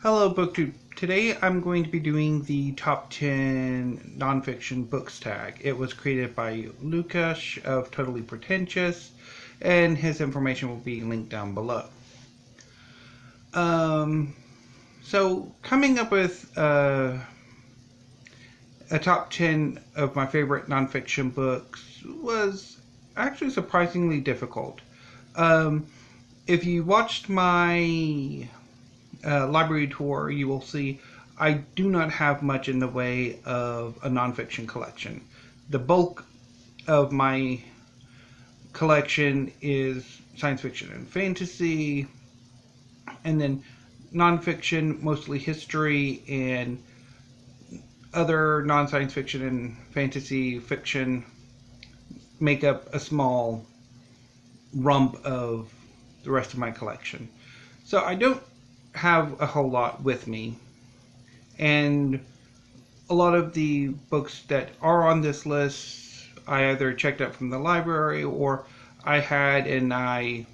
Hello, BookTube. Today I'm going to be doing the top 10 nonfiction books tag. It was created by Lucas of Totally Pretentious, and his information will be linked down below. So coming up with a top 10 of my favorite nonfiction books was actually surprisingly difficult. If you watched my library tour, you will see I do not have much in the way of a nonfiction collection. The bulk of my collection is science fiction and fantasy, and then nonfiction, mostly history, and other non-science fiction and fantasy fiction make up a small rump of the rest of my collection. So I don't have a whole lot with me, and a lot of the books that are on this list I either checked out from the library or I had and I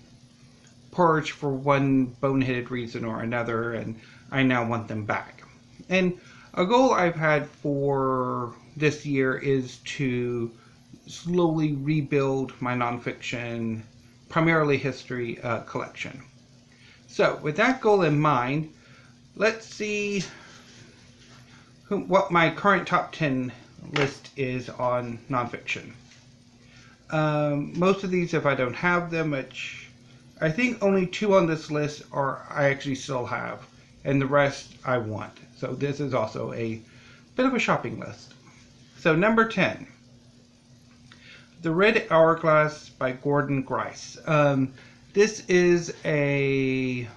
purged for one boneheaded reason or another, and I now want them back. And a goal I've had for this year is to slowly rebuild my nonfiction, primarily history collection. So, with that goal in mind, let's see what my current top 10 list is on nonfiction. Most of these, if I don't have them, which I think only 2 on this list are I actually still have, and the rest I want. So this is also a bit of a shopping list. So number 10, The Red Hourglass by Gordon Grice. This is a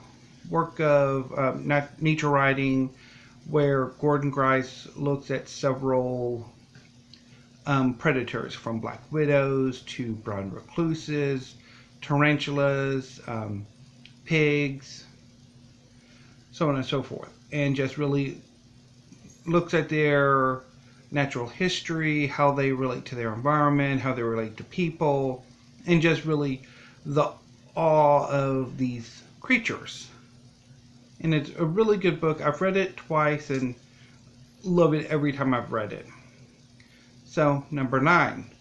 work of nature writing where Gordon Grice looks at several predators, from black widows to brown recluses, tarantulas, pigs, so on and so forth, and just really looks at their natural history, how they relate to their environment, how they relate to people, and just really the awe of these creatures. And it's a really good book. I've read it twice and love it every time I've read it. So, number 9,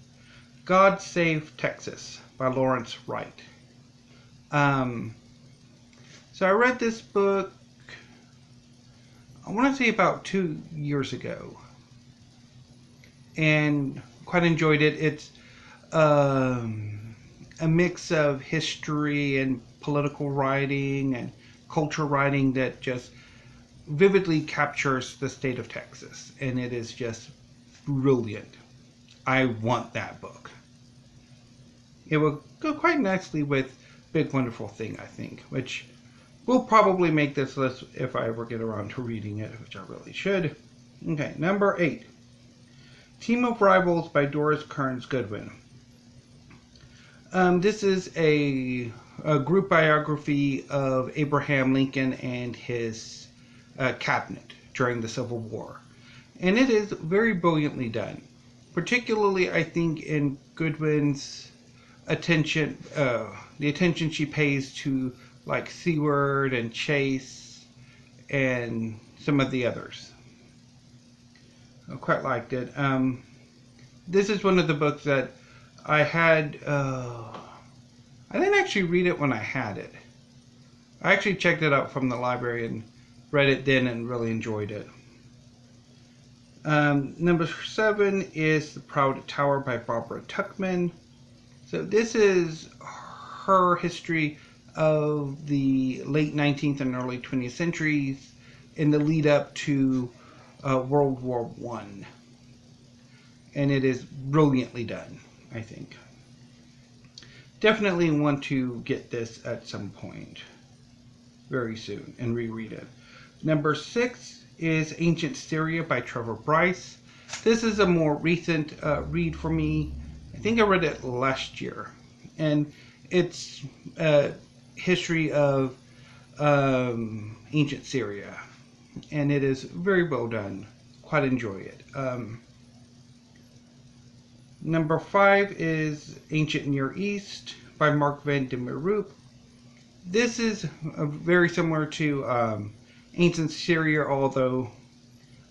God Save Texas by Lawrence Wright. So I read this book, I want to say about 2 years ago, and quite enjoyed it. It's a mix of history and political writing and culture writing that just vividly captures the state of Texas, and it is just brilliant. I want that book. It will go quite nicely with Big Wonderful Thing, I think, which will probably make this list if I ever get around to reading it, which I really should. Okay, number 8, Team of Rivals by Doris Kearns Goodwin. This is a group biography of Abraham Lincoln and his cabinet during the Civil War. And it is very brilliantly done. Particularly, I think, in Goodwin's attention, the attention she pays to, like, Seward and Chase and some of the others. I quite liked it. This is one of the books that I had, I didn't actually read it when I had it. I actually checked it out from the library and read it then and really enjoyed it. Number 7 is The Proud Tower by Barbara Tuchmann. So this is her history of the late 19th and early 20th centuries in the lead up to World War I. And it is brilliantly done, I think. Definitely want to get this at some point very soon and reread it. Number 6 is Ancient Syria by Trevor Bryce. This is a more recent read for me. I think I read it last year. And it's a history of ancient Syria. And it is very well done. Quite enjoy it. Number 5 is Ancient Near East by Marc van de Mieroop. This is very similar to ancient Syria, although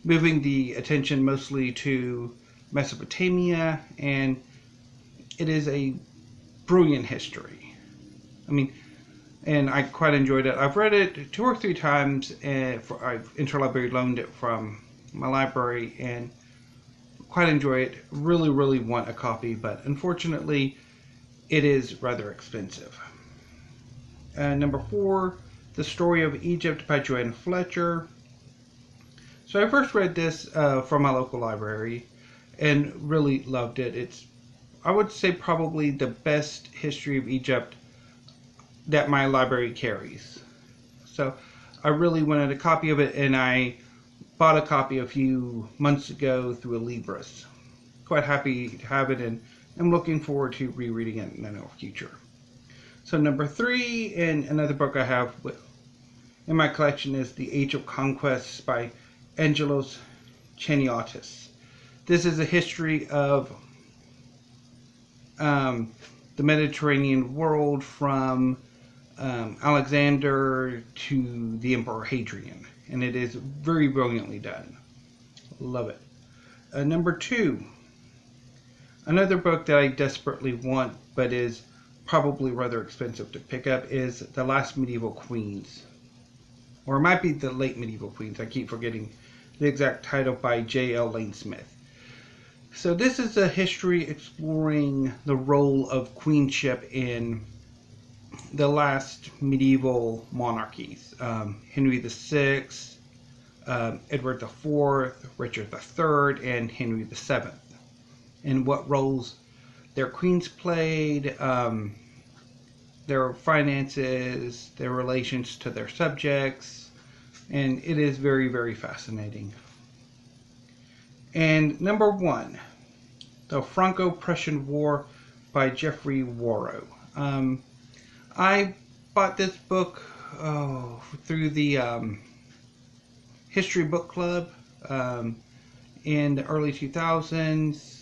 moving the attention mostly to Mesopotamia, and it is a brilliant history. I mean, and I quite enjoyed it. I've read it 2 or 3 times, and I've interlibrary loaned it from my library, and quite enjoy it. Really, really want a copy, but unfortunately, it is rather expensive. Number 4, The Story of Egypt by Joann Fletcher. So I first read this from my local library and really loved it. It's, I would say, probably the best history of Egypt that my library carries. So I really wanted a copy of it, and I bought a copy a few months ago through a Libris. Quite happy to have it, and I'm looking forward to rereading it in the near future. So number 3, and another book I have in my collection, is The Age of Conquest by Angelos Chaniotis. This is a history of the Mediterranean world from Alexander to the Emperor Hadrian, and it is very brilliantly done. Love it. Number 2, another book that I desperately want but is probably rather expensive to pick up, is The Last Medieval Queens. Or it might be The Late Medieval Queens. I keep forgetting the exact title, by J.L. Laynesmith. So this is a history exploring the role of queenship in the last medieval monarchies. Henry VI, Edward IV, Richard III, and Henry VII. And what roles their queens played, their finances, their relations to their subjects, and it is very, very fascinating. And number 1, The Franco-Prussian War by Geoffrey Wawro. I bought this book through the History Book Club in the early 2000s.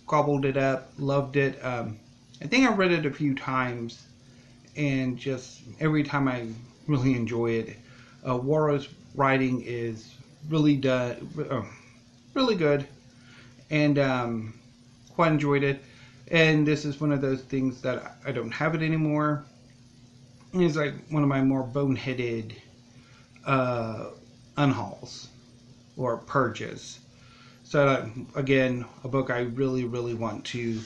Gobbled it up, loved it. I think I read it a few times, and just every time I really enjoy it. Wawro's writing is really really good, and quite enjoyed it. And this is one of those things that I don't have it anymore. It's like one of my more boneheaded unhauls or purges. So again, a book I really, really want to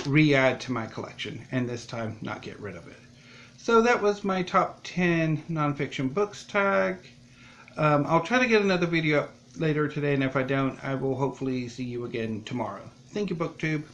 re-add to my collection, and this time not get rid of it. So that was my top 10 nonfiction books tag. I'll try to get another video up later today, and if I don't, I will hopefully see you again tomorrow. Thank you, BookTube.